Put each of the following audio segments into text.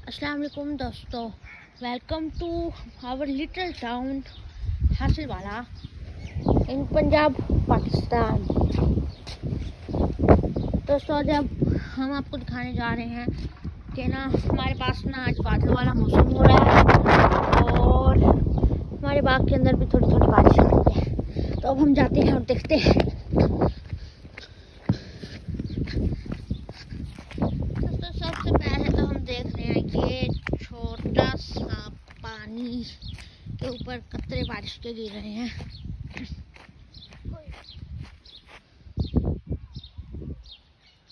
अस्सलाम वालेकुम दोस्तों, welcome to our little town Hasilwala in Punjab Pakistan. दोस्तों जब हम आपको दिखाने जा रहे हैं कि ना हमारे पास ना आज बादल वाला मौसम हो रहा है और हमारे बाग के अंदर भी थोड़ी थोड़ी बारिश हो रही है। तो अब हम जाते हैं और देखते हैं। दोस्तों सबसे पहले तो हम देख रहे हैं कि ये छोटा सा पानी के ऊपर कतरे बारिश के गिर रहे हैं।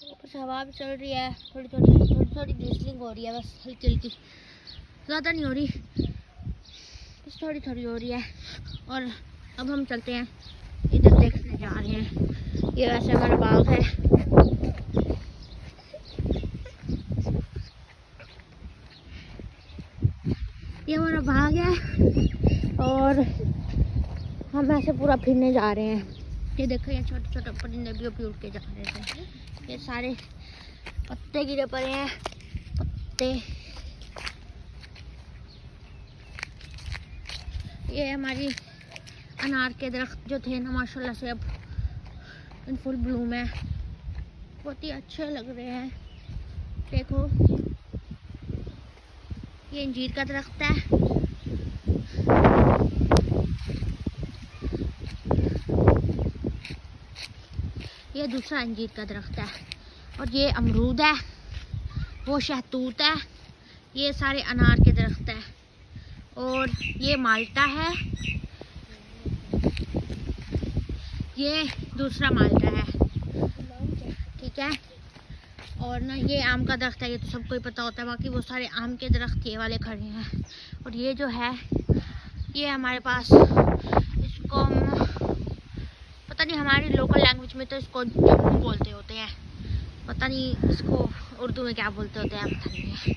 ऊपर से हवा भी चल रही है, थोड़ी थोड़ी ड्रिजलिंग हो रही है, बस हल्की हल्की, ज़्यादा नहीं हो रही, बस थोड़ी थोड़ी हो रही है। और अब हम चलते हैं, इधर देखने जा रहे हैं। ये वैसे हमारा बाग है। ये हमारा बाग है और हम ऐसे पूरा फिरने जा रहे हैं। ये देखो, ये छोटे छोटे परिंदे भी अभी उड़ के जा रहे थे। ये सारे पत्ते गिरे पड़े हैं, पत्ते। ये हमारी अनार के दरख्त जो थे ना, माशाल्लाह से अब इन फुल ब्लूम है, बहुत ही अच्छे लग रहे हैं। देखो, ये अंजीर का दरख्त है। ये दूसरा अंजीर का दरख्त है और ये अमरूद है, वो शहतूत है। ये सारे अनार के दरख्त है और ये माल्टा है, ये दूसरा माल्टा है, ठीक है। और ना ये आम का दरख्त है, ये तो सबको ही पता होता है। बाकी वो सारे आम के दरख्त ये वाले खड़े हैं। और ये जो है, ये हमारे पास, इसको पता नहीं, हमारी लोकल लैंग्वेज में तो इसको जामुन बोलते होते हैं, पता नहीं इसको उर्दू में क्या बोलते होते हैं, पता नहीं है।